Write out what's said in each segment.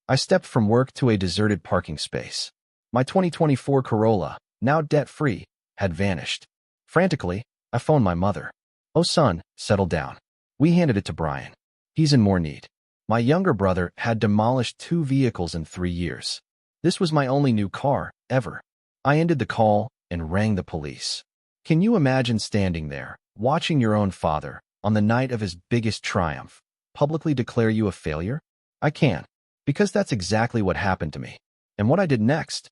I stepped from work to a deserted parking space. My 2024 Corolla, now debt-free, had vanished. Frantically, I phoned my mother. "Oh son, settle down." We handed it to Bryan. "He's in more need." My younger brother had demolished 2 vehicles in 3 years. This was my only new car, ever. I ended the call and rang the police. Can you imagine standing there, watching your own father, on the night of his biggest triumph, publicly declare you a failure? I can, because that's exactly what happened to me. And what I did next?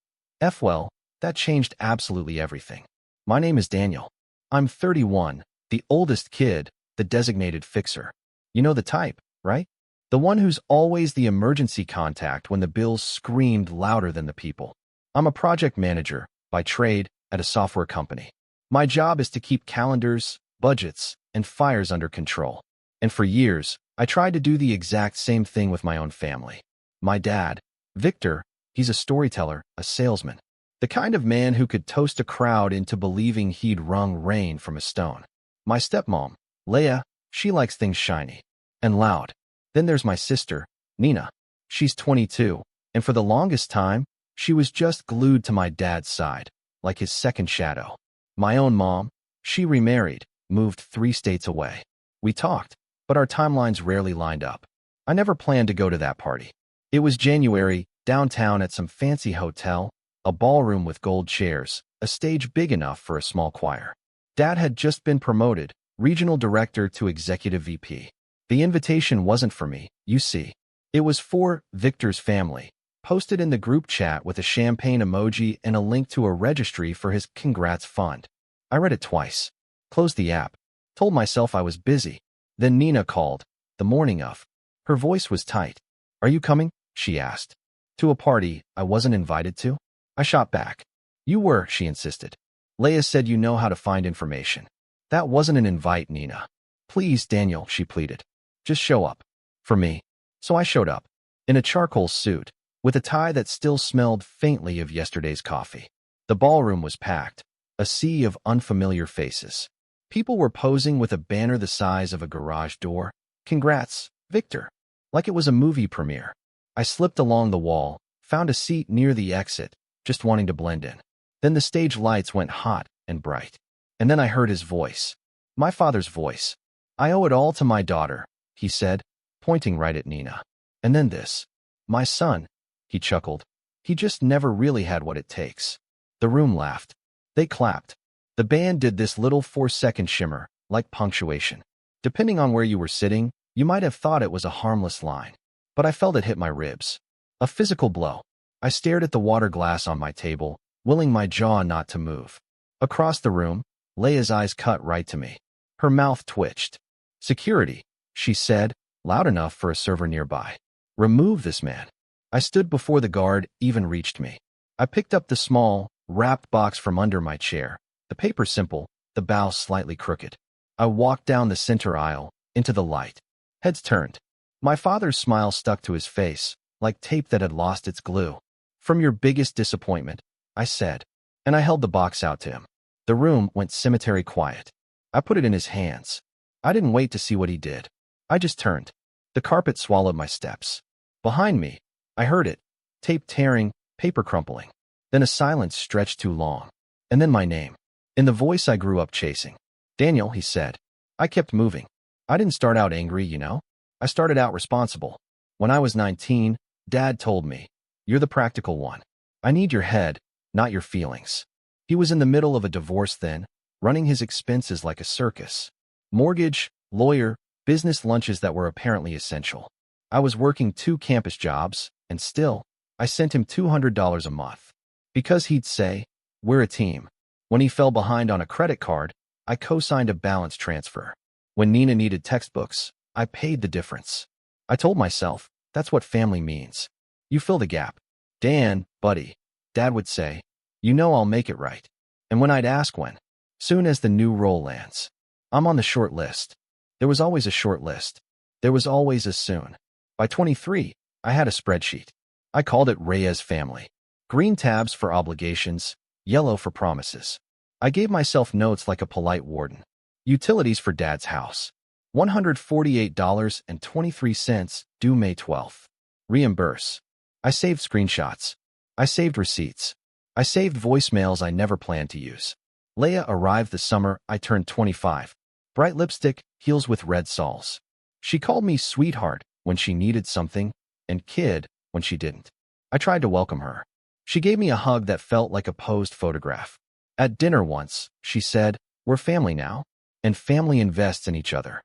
Well, that changed absolutely everything. My name is Daniel. I'm 31, the oldest kid, the designated fixer. You know the type, right? The one who's always the emergency contact when the bills screamed louder than the people. I'm a project manager, by trade, at a software company. My job is to keep calendars, budgets, and fires under control. And for years, I tried to do the exact same thing with my own family. My dad, Victor, he's a storyteller, a salesman. The kind of man who could toast a crowd into believing he'd wrung rain from a stone. My stepmom, Leah, she likes things shiny and loud. Then there's my sister, Nina. She's 22, and for the longest time, she was just glued to my dad's side, like his second shadow. My own mom, she remarried, moved 3 states away. We talked, but our timelines rarely lined up. I never planned to go to that party. It was January, downtown at some fancy hotel, a ballroom with gold chairs, a stage big enough for a small choir. Dad had just been promoted, regional director to executive VP. The invitation wasn't for me, you see. It was for Victor's family, posted in the group chat with a champagne emoji and a link to a registry for his congrats fund. I read it twice, closed the app, told myself I was busy. Then Nina called, the morning of. Her voice was tight. "Are you coming?" she asked. "To a party I wasn't invited to?" I shot back. "You were," she insisted. "Leah said you know how to find information." "That wasn't an invite, Nina." "Please, Daniel," she pleaded. "Just show up." For me. So I showed up, in a charcoal suit, with a tie that still smelled faintly of yesterday's coffee. The ballroom was packed, a sea of unfamiliar faces. People were posing with a banner the size of a garage door. "Congrats, Victor." Like it was a movie premiere. I slipped along the wall, found a seat near the exit, just wanting to blend in. Then the stage lights went hot and bright. And then I heard his voice. My father's voice. "I owe it all to my daughter," he said, pointing right at Nina. "And then this. My son," he chuckled. "He just never really had what it takes." The room laughed. They clapped. The band did this little 4-second shimmer, like punctuation. Depending on where you were sitting, you might have thought it was a harmless line. But I felt it hit my ribs. A physical blow. I stared at the water glass on my table, willing my jaw not to move. Across the room, Leah's eyes cut right to me. Her mouth twitched. "Security," she said, loud enough for a server nearby. "Remove this man." I stood before the guard even reached me. I picked up the small, wrapped box from under my chair, the paper simple, the bow slightly crooked. I walked down the center aisle, into the light. Heads turned. My father's smile stuck to his face, like tape that had lost its glue. "From your biggest disappointment," I said, and I held the box out to him. The room went cemetery quiet. I put it in his hands. I didn't wait to see what he did. I just turned. The carpet swallowed my steps. Behind me, I heard it. Tape tearing, paper crumpling. Then a silence stretched too long. And then my name. In the voice I grew up chasing. "Daniel," he said. I kept moving. I didn't start out angry, you know. I started out responsible. When I was 19, Dad told me, "You're the practical one. I need your head, not your feelings." He was in the middle of a divorce then, running his expenses like a circus. Mortgage, lawyer, business lunches that were apparently essential. I was working 2 campus jobs, and still, I sent him $200 a month. Because he'd say, "We're a team." When he fell behind on a credit card, I co-signed a balance transfer. When Nina needed textbooks, I paid the difference. I told myself, that's what family means. You fill the gap. "Dan, buddy," Dad would say, "you know I'll make it right." And when I'd ask when, soon as the new role lands. I'm on the short list. There was always a short list. There was always a soon. By 23, I had a spreadsheet. I called it Reyes Family. Green tabs for obligations, yellow for promises. I gave myself notes like a polite warden. Utilities for Dad's house. $148.23 due May 12th. Reimburse. I saved screenshots. I saved receipts. I saved voicemails I never planned to use. Leia arrived the summer I turned 25. Bright lipstick, heels with red soles. She called me sweetheart when she needed something, and kid when she didn't. I tried to welcome her. She gave me a hug that felt like a posed photograph. At dinner once, she said, "We're family now, and family invests in each other."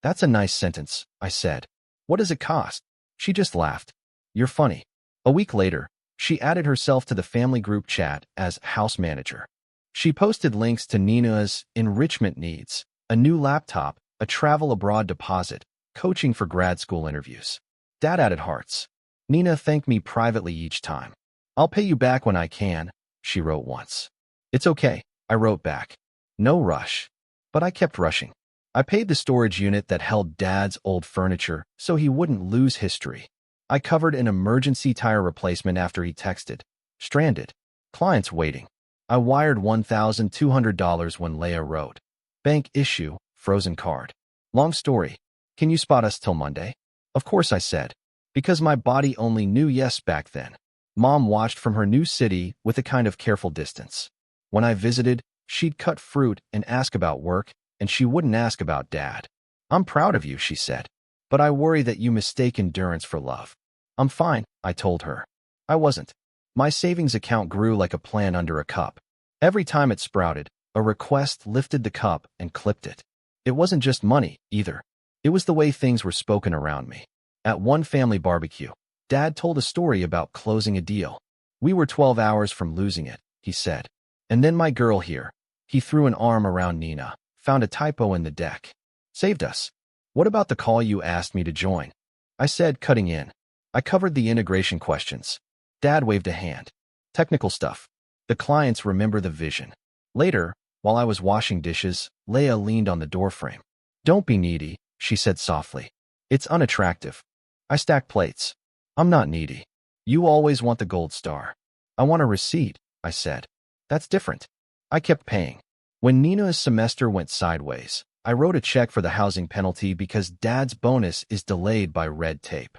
"That's a nice sentence," I said. "What does it cost?" She just laughed. "You're funny." A week later, she added herself to the family group chat as house manager. She posted links to Nina's enrichment needs, a new laptop, a travel abroad deposit, coaching for grad school interviews. Dad added hearts. Nina thanked me privately each time. "I'll pay you back when I can," she wrote once. "It's okay," I wrote back. No rush. But I kept rushing. I paid the storage unit that held Dad's old furniture so he wouldn't lose history. I covered an emergency tire replacement after he texted. Stranded. Clients waiting. I wired $1,200 when Leia wrote. Bank issue, frozen card. Long story. Can you spot us till Monday? Of course, I said. Because my body only knew yes back then. Mom watched from her new city with a kind of careful distance. When I visited, she'd cut fruit and ask about work, and she wouldn't ask about Dad. "I'm proud of you," she said. "But I worry that you mistake endurance for love." "I'm fine," I told her. I wasn't. My savings account grew like a plant under a cup. Every time it sprouted, a request lifted the cup and clipped it. It wasn't just money, either. It was the way things were spoken around me. At one family barbecue, Dad told a story about closing a deal. "We were 12 hours from losing it," he said. "And then my girl here," he threw an arm around Nina, "found a typo in the deck. Saved us." "What about the call you asked me to join?" I said, cutting in. I covered the integration questions. Dad waved a hand. "Technical stuff. The clients remember the vision." Later, while I was washing dishes, Leia leaned on the doorframe. "Don't be needy," she said softly. "It's unattractive." I stacked plates. "I'm not needy. You always want the gold star." "I want a receipt," I said. "That's different." I kept paying. When Nina's semester went sideways, I wrote a check for the housing penalty because Dad's bonus is delayed by red tape.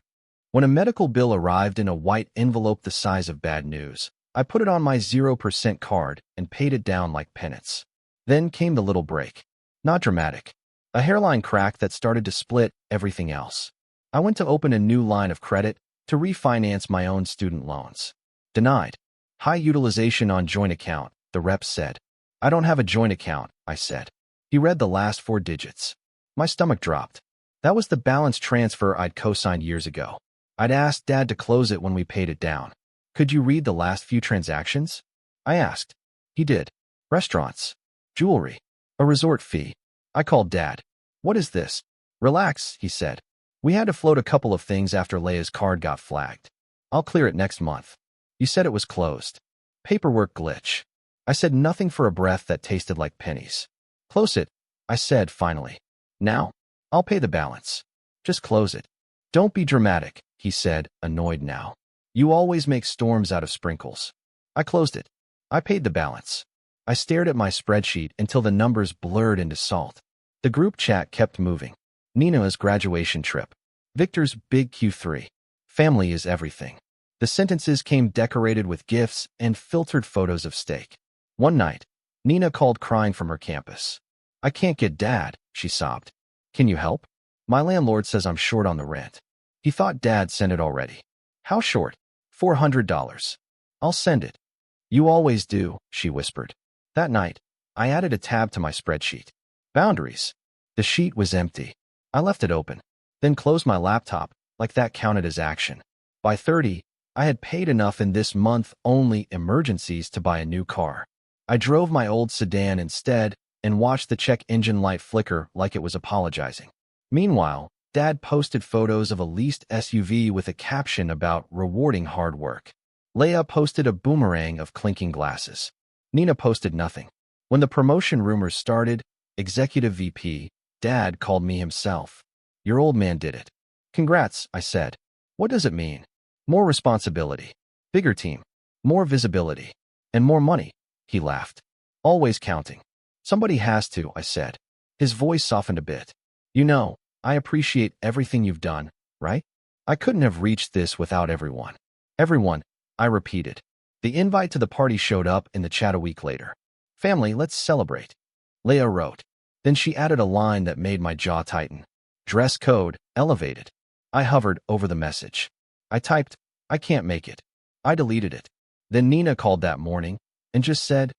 When a medical bill arrived in a white envelope the size of bad news, I put it on my 0% card and paid it down like penance. Then came the little break. Not dramatic. A hairline crack that started to split everything else. I went to open a new line of credit to refinance my own student loans. Denied. "High utilization on joint account," the rep said. "I don't have a joint account," I said. He read the last 4 digits. My stomach dropped. That was the balance transfer I'd co-signed years ago. I'd asked Dad to close it when we paid it down. "Could you read the last few transactions?" I asked. He did. Restaurants. Jewelry. A resort fee. I called Dad. "What is this?" "Relax," he said. "We had to float a couple of things after Leia's card got flagged. I'll clear it next month." "You said it was closed." "Paperwork glitch." I said nothing for a breath that tasted like pennies. "Close it," I said finally. "Now? I'll pay the balance." "Just close it." "Don't be dramatic," he said, annoyed now. "You always make storms out of sprinkles." I closed it. I paid the balance. I stared at my spreadsheet until the numbers blurred into salt. The group chat kept moving. Nina's graduation trip. Victor's big Q3. Family is everything. The sentences came decorated with gifts and filtered photos of steak. One night, Nina called crying from her campus. "I can't get Dad," she sobbed. "Can you help? My landlord says I'm short on the rent." He thought Dad sent it already. "How short?" $400. "I'll send it." "You always do," she whispered. That night, I added a tab to my spreadsheet. Boundaries. The sheet was empty. I left it open, then closed my laptop, like that counted as action. By 30, I had paid enough in this month-only emergencies to buy a new car. I drove my old sedan instead and watched the check engine light flicker like it was apologizing. Meanwhile, Dad posted photos of a leased SUV with a caption about rewarding hard work. Leia posted a boomerang of clinking glasses. Nina posted nothing. When the promotion rumors started, Executive VP, Dad called me himself. "Your old man did it." "Congrats," I said. "What does it mean?" "More responsibility. Bigger team. More visibility. And more money." He laughed. "Always counting." "Somebody has to," I said. His voice softened a bit. "You know, I appreciate everything you've done, right? I couldn't have reached this without everyone." Everyone, I repeated. The invite to the party showed up in the chat a week later. Family, let's celebrate. Leah wrote. Then she added a line that made my jaw tighten. Dress code, elevated. I hovered over the message. I typed, I can't make it. I deleted it. Then Nina called that morning and just said,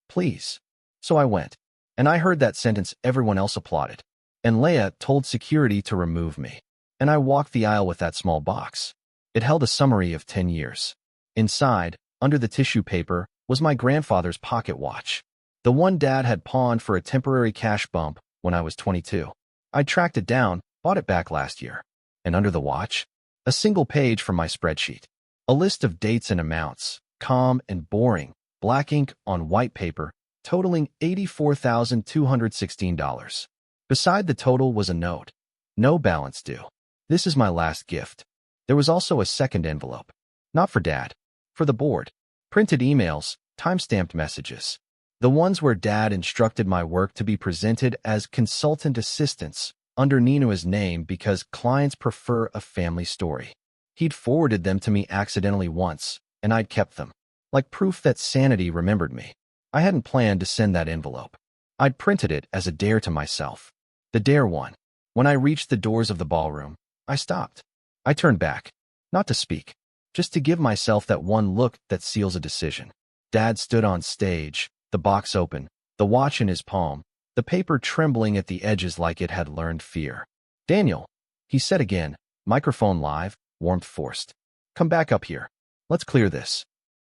please. So I went. And I heard that sentence everyone else applauded. And Leah told security to remove me. And I walked the aisle with that small box. It held a summary of 10 years. Inside, under the tissue paper, was my grandfather's pocket watch. The one Dad had pawned for a temporary cash bump when I was 22. I tracked it down, bought it back last year. And under the watch, a single page from my spreadsheet. A list of dates and amounts, calm and boring, black ink on white paper, totaling $84,216. Beside the total was a note. No balance due. This is my last gift. There was also a second envelope. Not for Dad. For the board. Printed emails, time-stamped messages. The ones where Dad instructed my work to be presented as consultant assistants under Nina's name because clients prefer a family story. He'd forwarded them to me accidentally once, and I'd kept them. Like proof that sanity remembered me. I hadn't planned to send that envelope. I'd printed it as a dare to myself. The dare one. When I reached the doors of the ballroom, I stopped. I turned back. Not to speak. Just to give myself that one look that seals a decision. Dad stood on stage, the box open, the watch in his palm, the paper trembling at the edges like it had learned fear. Daniel, he said again, microphone live, warmth forced. Come back up here. Let's clear this.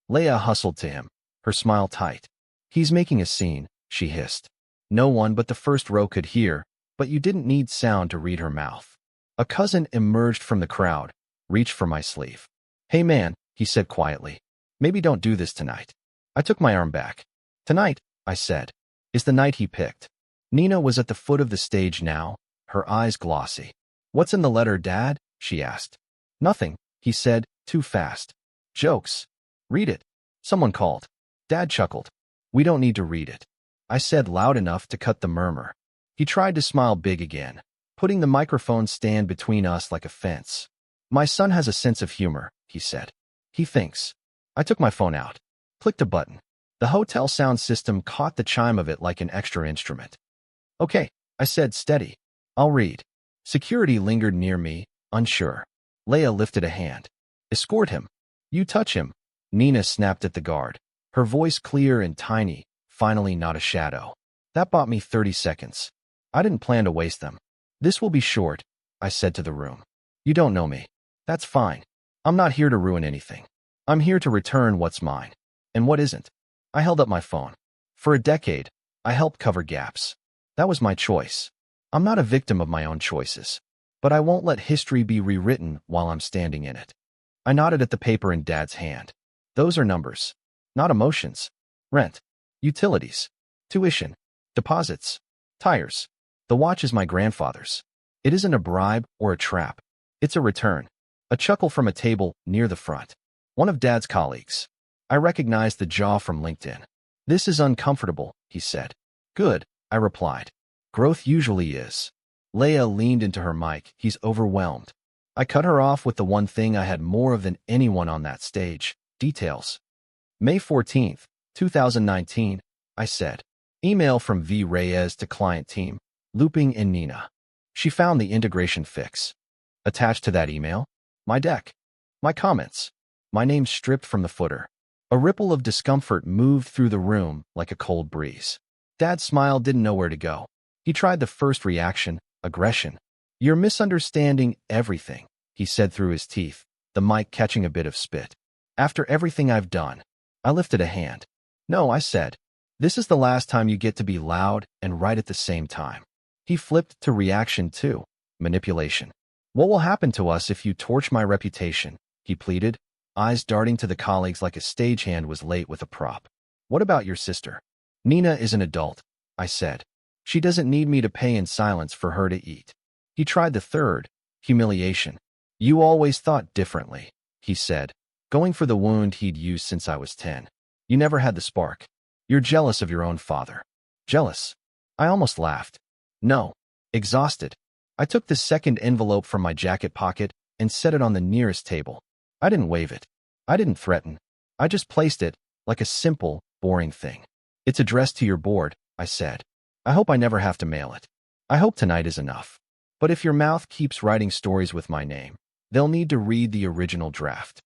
Leah hustled to him, her smile tight. He's making a scene, she hissed. No one but the first row could hear, but you didn't need sound to read her mouth. A cousin emerged from the crowd, reached for my sleeve. Hey man, he said quietly. Maybe don't do this tonight. I took my arm back. Tonight, I said, is the night he picked. Nina was at the foot of the stage now, her eyes glossy. What's in the letter, Dad? She asked. Nothing, he said, too fast. Jokes. Read it. Someone called. Dad chuckled. We don't need to read it. I said loud enough to cut the murmur. He tried to smile big again, putting the microphone stand between us like a fence. My son has a sense of humor, he said. He thinks. I took my phone out. Clicked a button. The hotel sound system caught the chime of it like an extra instrument. Okay, I said steady. I'll read. Security lingered near me, unsure. Leah lifted a hand. Escort him. You touch him. Nina snapped at the guard. Her voice clear and tiny, finally not a shadow. That bought me 30 seconds. I didn't plan to waste them. This will be short, I said to the room. You don't know me. That's fine. I'm not here to ruin anything. I'm here to return what's mine. And what isn't. I held up my phone. For a decade, I helped cover gaps. That was my choice. I'm not a victim of my own choices. But I won't let history be rewritten while I'm standing in it. I nodded at the paper in Dad's hand. Those are numbers. Not emotions. Rent. Utilities. Tuition. Deposits. Tires. The watch is my grandfather's. It isn't a bribe or a trap. It's a return. A chuckle from a table near the front. One of Dad's colleagues. I recognized the jaw from LinkedIn. This is uncomfortable, he said. Good, I replied. Growth usually is. Leah leaned into her mic. He's overwhelmed. I cut her off with the one thing I had more of than anyone on that stage. Details. May 14th, 2019, I said. Email from V. Reyes to client team, looping in Nina. She found the integration fix. Attached to that email, my deck. My comments. My name stripped from the footer. A ripple of discomfort moved through the room like a cold breeze. Dad's smile didn't know where to go. He tried the first reaction, aggression. You're misunderstanding everything, he said through his teeth, the mic catching a bit of spit. After everything I've done, I lifted a hand. No, I said. This is the last time you get to be loud and right at the same time. He flipped to reaction 2, manipulation. What will happen to us if you torch my reputation? He pleaded, eyes darting to the colleagues like a stagehand was late with a prop. What about your sister? Nina is an adult, I said. She doesn't need me to pay in silence for her to eat. He tried the third, humiliation. You always thought differently, he said, going for the wound he'd used since I was 10. You never had the spark. You're jealous of your own father. Jealous. I almost laughed. No. Exhausted. I took the second envelope from my jacket pocket and set it on the nearest table. I didn't wave it. I didn't threaten. I just placed it like a simple, boring thing. It's addressed to your board, I said. I hope I never have to mail it. I hope tonight is enough. But if your mouth keeps writing stories with my name, they'll need to read the original draft.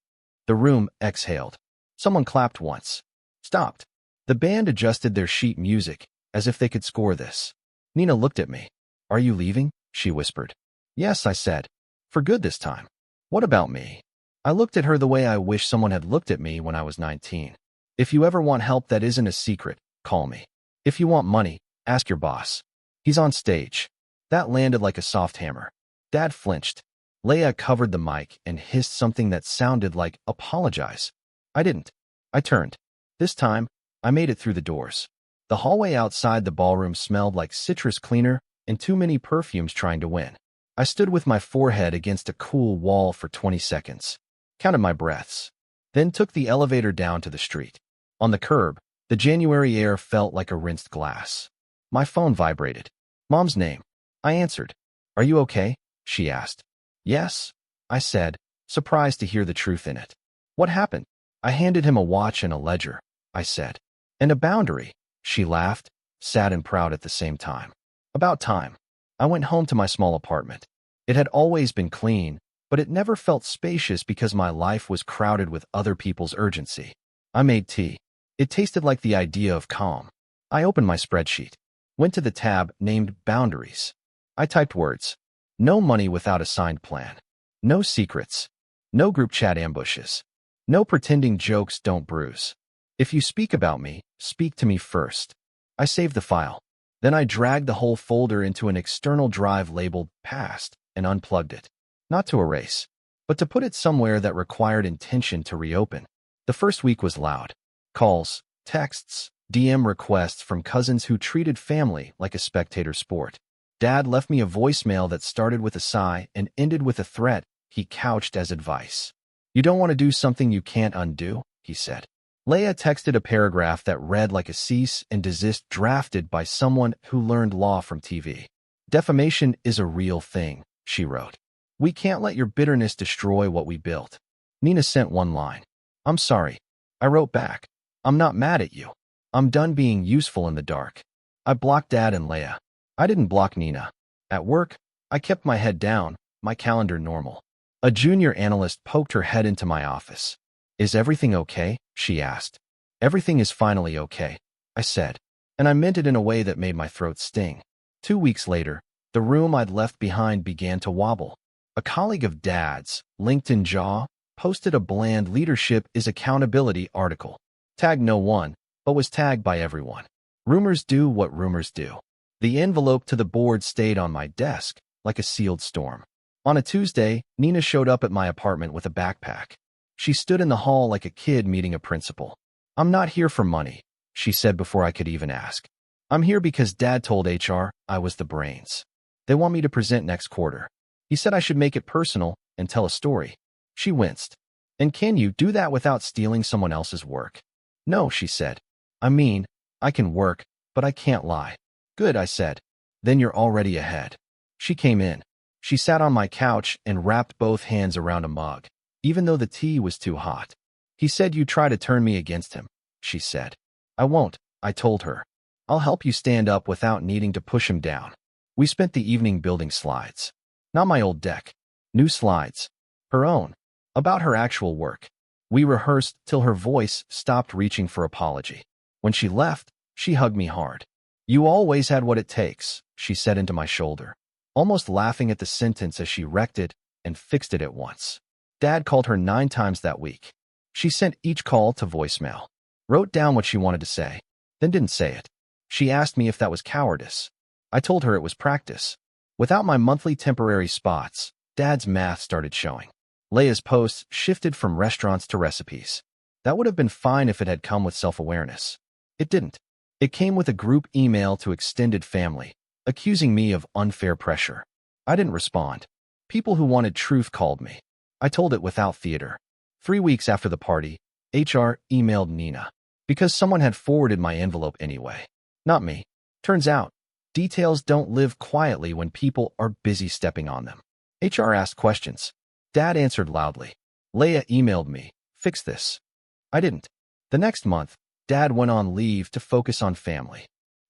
The room exhaled. Someone clapped once. Stopped. The band adjusted their sheet music, as if they could score this. Nina looked at me. Are you leaving? She whispered. Yes, I said. For good this time. What about me? I looked at her the way I wish someone had looked at me when I was 19. If you ever want help that isn't a secret, call me. If you want money, ask your boss. He's on stage. That landed like a soft hammer. Dad flinched. Leia covered the mic and hissed something that sounded like, apologize. I didn't. I turned. This time, I made it through the doors. The hallway outside the ballroom smelled like citrus cleaner and too many perfumes trying to win. I stood with my forehead against a cool wall for 20 seconds, counted my breaths, then took the elevator down to the street. On the curb, the January air felt like a rinsed glass. My phone vibrated. Mom's name. I answered. Are you okay? She asked. Yes, I said, surprised to hear the truth in it. What happened? I handed him a watch and a ledger, I said. And a boundary. She laughed, sad and proud at the same time. About time. I went home to my small apartment. It had always been clean, but it never felt spacious because my life was crowded with other people's urgency. I made tea. It tasted like the idea of calm. I opened my spreadsheet, went to the tab named Boundaries. I typed words. No money without a signed plan. No secrets. No group chat ambushes. No pretending jokes don't bruise. If you speak about me, speak to me first. I saved the file. Then I dragged the whole folder into an external drive labeled Past and unplugged it. Not to erase, but to put it somewhere that required intention to reopen. The first week was loud. Calls, texts, DM requests from cousins who treated family like a spectator sport. Dad left me a voicemail that started with a sigh and ended with a threat he couched as advice. You don't want to do something you can't undo, he said. Leia texted a paragraph that read like a cease and desist drafted by someone who learned law from TV. Defamation is a real thing, she wrote. We can't let your bitterness destroy what we built. Nina sent one line. I'm sorry. I wrote back. I'm not mad at you. I'm done being useful in the dark. I blocked Dad and Leia. I didn't block Nina. At work, I kept my head down, my calendar normal. A junior analyst poked her head into my office. Is everything okay? She asked. Everything is finally okay, I said, and I meant it in a way that made my throat sting. 2 weeks later, the room I'd left behind began to wobble. A colleague of Dad's, LinkedIn Jaw, posted a bland leadership is accountability article. Tagged no one, but was tagged by everyone. Rumors do what rumors do. The envelope to the board stayed on my desk, like a sealed storm. On a Tuesday, Nina showed up at my apartment with a backpack. She stood in the hall like a kid meeting a principal. I'm not here for money, she said before I could even ask. I'm here because Dad told HR I was the brains. They want me to present next quarter. He said I should make it personal and tell a story. She winced. And can you do that without stealing someone else's work? No, she said. I mean, I can work, but I can't lie. Good, I said. Then you're already ahead. She came in. She sat on my couch and wrapped both hands around a mug, even though the tea was too hot. He said you try to turn me against him, she said. I won't, I told her. I'll help you stand up without needing to push him down. We spent the evening building slides. Not my old deck. New slides. Her own. About her actual work. We rehearsed till her voice stopped reaching for apology. When she left, she hugged me hard. You always had what it takes, she said into my shoulder, almost laughing at the sentence as she wrecked it and fixed it at once. Dad called her 9 times that week. She sent each call to voicemail, wrote down what she wanted to say, then didn't say it. She asked me if that was cowardice. I told her it was practice. Without my monthly temporary spots, Dad's math started showing. Leia's posts shifted from restaurants to recipes. That would have been fine if it had come with self-awareness. It didn't. It came with a group email to extended family, accusing me of unfair pressure. I didn't respond. People who wanted truth called me. I told it without theater. 3 weeks after the party, HR emailed Nina, because someone had forwarded my envelope anyway. Not me. Turns out, details don't live quietly when people are busy stepping on them. HR asked questions. Dad answered loudly. Leia emailed me, Fix this. I didn't. The next month, Dad went on leave to focus on family.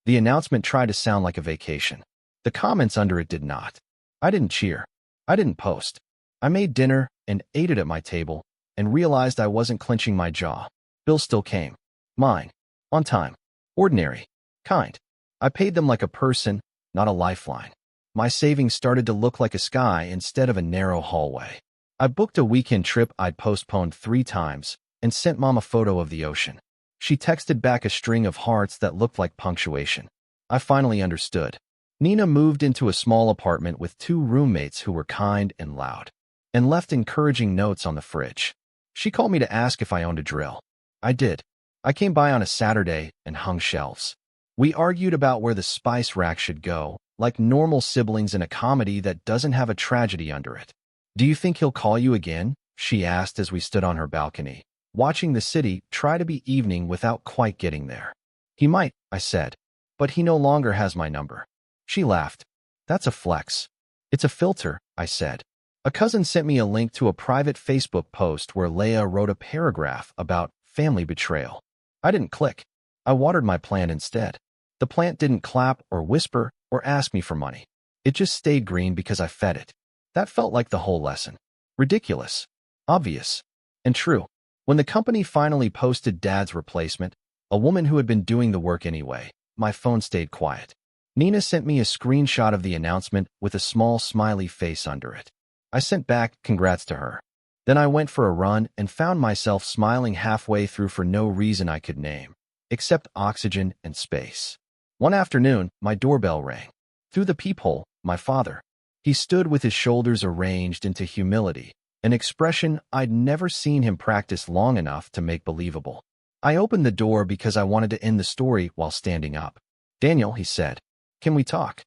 The announcement tried to sound like a vacation. The comments under it did not. I didn't cheer. I didn't post. I made dinner and ate it at my table and realized I wasn't clenching my jaw. Bills still came. Mine. On time. Ordinary. Kind. I paid them like a person, not a lifeline. My savings started to look like a sky instead of a narrow hallway. I booked a weekend trip I'd postponed 3 times and sent Mom a photo of the ocean. She texted back a string of hearts that looked like punctuation. I finally understood. Nina moved into a small apartment with 2 roommates who were kind and loud, and left encouraging notes on the fridge. She called me to ask if I owned a drill. I did. I came by on a Saturday and hung shelves. We argued about where the spice rack should go, like normal siblings in a comedy that doesn't have a tragedy under it. Do you think he'll call you again? She asked as we stood on her balcony, watching the city try to be evening without quite getting there. He might, I said, but he no longer has my number. She laughed. That's a flex. It's a filter, I said. A cousin sent me a link to a private Facebook post where Leia wrote a paragraph about family betrayal. I didn't click. I watered my plant instead. The plant didn't clap or whisper or ask me for money. It just stayed green because I fed it. That felt like the whole lesson. Ridiculous. Obvious. And true. When the company finally posted Dad's replacement, a woman who had been doing the work anyway, my phone stayed quiet. Nina sent me a screenshot of the announcement with a small smiley face under it. I sent back congrats to her. Then I went for a run and found myself smiling halfway through for no reason I could name, except oxygen and space. One afternoon, my doorbell rang. Through the peephole, my father. He stood with his shoulders arranged into humility, an expression I'd never seen him practice long enough to make believable. I opened the door because I wanted to end the story while standing up. Daniel, he said, can we talk?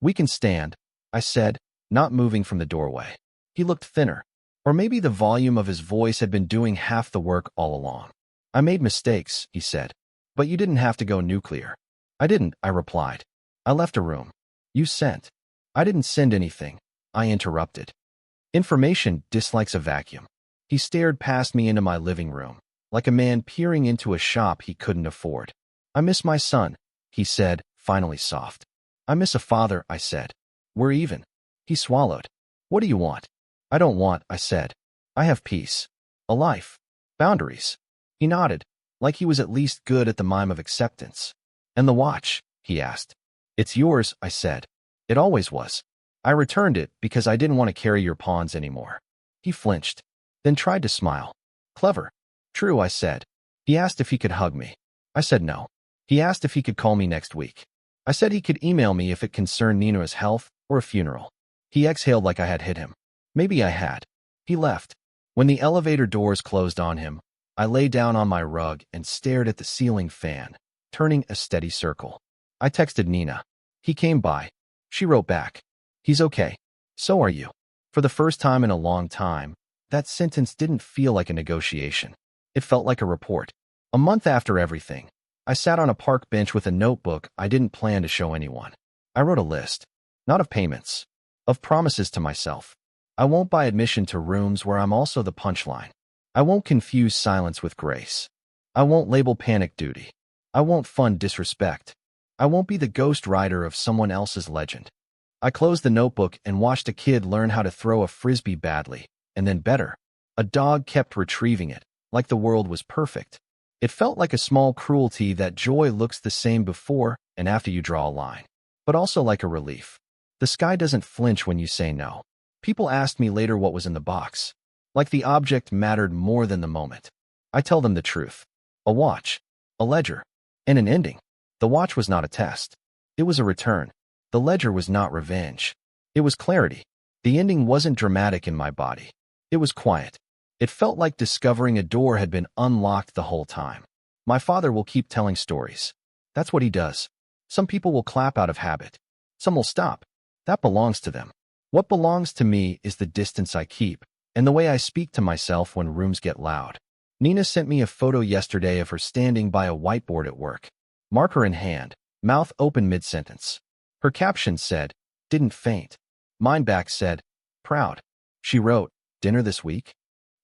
We can stand, I said, not moving from the doorway. He looked thinner, or maybe the volume of his voice had been doing half the work all along. I made mistakes, he said, but you didn't have to go nuclear. I didn't, I replied. I left a room. You sent. I didn't send anything, I interrupted. Information dislikes a vacuum. He stared past me into my living room, like a man peering into a shop he couldn't afford. I miss my son, he said, finally soft. I miss a father, I said. We're even. He swallowed. What do you want? I don't want, I said. I have peace. A life. Boundaries. He nodded, like he was at least good at the mime of acceptance. And the watch, he asked. It's yours, I said. It always was. I returned it because I didn't want to carry your pawns anymore. He flinched, then tried to smile. Clever. True, I said. He asked if he could hug me. I said no. He asked if he could call me next week. I said he could email me if it concerned Nina's health or a funeral. He exhaled like I had hit him. Maybe I had. He left. When the elevator doors closed on him, I lay down on my rug and stared at the ceiling fan, turning a steady circle. I texted Nina. He came by. She wrote back. He's okay. So are you. For the first time in a long time, that sentence didn't feel like a negotiation. It felt like a report. A month after everything, I sat on a park bench with a notebook I didn't plan to show anyone. I wrote a list, not of payments, of promises to myself. I won't buy admission to rooms where I'm also the punchline. I won't confuse silence with grace. I won't label panic duty. I won't fund disrespect. I won't be the ghost writer of someone else's legend. I closed the notebook and watched a kid learn how to throw a frisbee badly, and then better. A dog kept retrieving it, like the world was perfect. It felt like a small cruelty that joy looks the same before and after you draw a line, but also like a relief. The sky doesn't flinch when you say no. People asked me later what was in the box, like the object mattered more than the moment. I tell them the truth. A watch, a ledger, and an ending. The watch was not a test. It was a return. The ledger was not revenge. It was clarity. The ending wasn't dramatic in my body. It was quiet. It felt like discovering a door had been unlocked the whole time. My father will keep telling stories. That's what he does. Some people will clap out of habit. Some will stop. That belongs to them. What belongs to me is the distance I keep, and the way I speak to myself when rooms get loud. Nina sent me a photo yesterday of her standing by a whiteboard at work, marker in hand, mouth open mid-sentence. Her caption said, "Didn't faint." Mine back said, "Proud." She wrote, "Dinner this week?"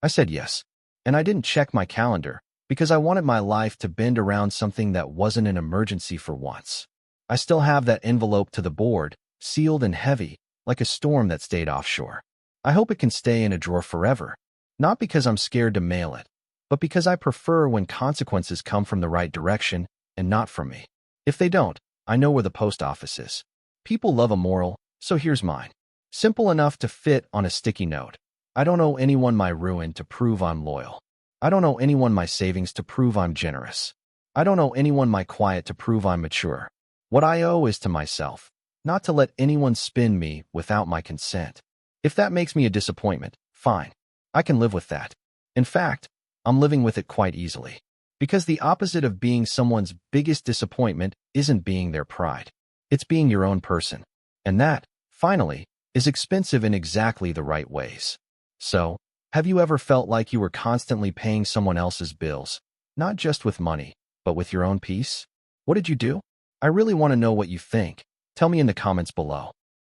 I said yes. And I didn't check my calendar because I wanted my life to bend around something that wasn't an emergency for once. I still have that envelope to the board, sealed and heavy, like a storm that stayed offshore. I hope it can stay in a drawer forever, not because I'm scared to mail it, but because I prefer when consequences come from the right direction and not from me. If they don't, I know where the post office is. People love a moral, so here's mine. Simple enough to fit on a sticky note. I don't owe anyone my ruin to prove I'm loyal. I don't owe anyone my savings to prove I'm generous. I don't owe anyone my quiet to prove I'm mature. What I owe is to myself, not to let anyone spin me without my consent. If that makes me a disappointment, fine. I can live with that. In fact, I'm living with it quite easily. Because the opposite of being someone's biggest disappointment isn't being their pride. It's being your own person. And that, finally, is expensive in exactly the right ways. So, have you ever felt like you were constantly paying someone else's bills, not just with money, but with your own peace? What did you do? I really want to know what you think. Tell me in the comments below.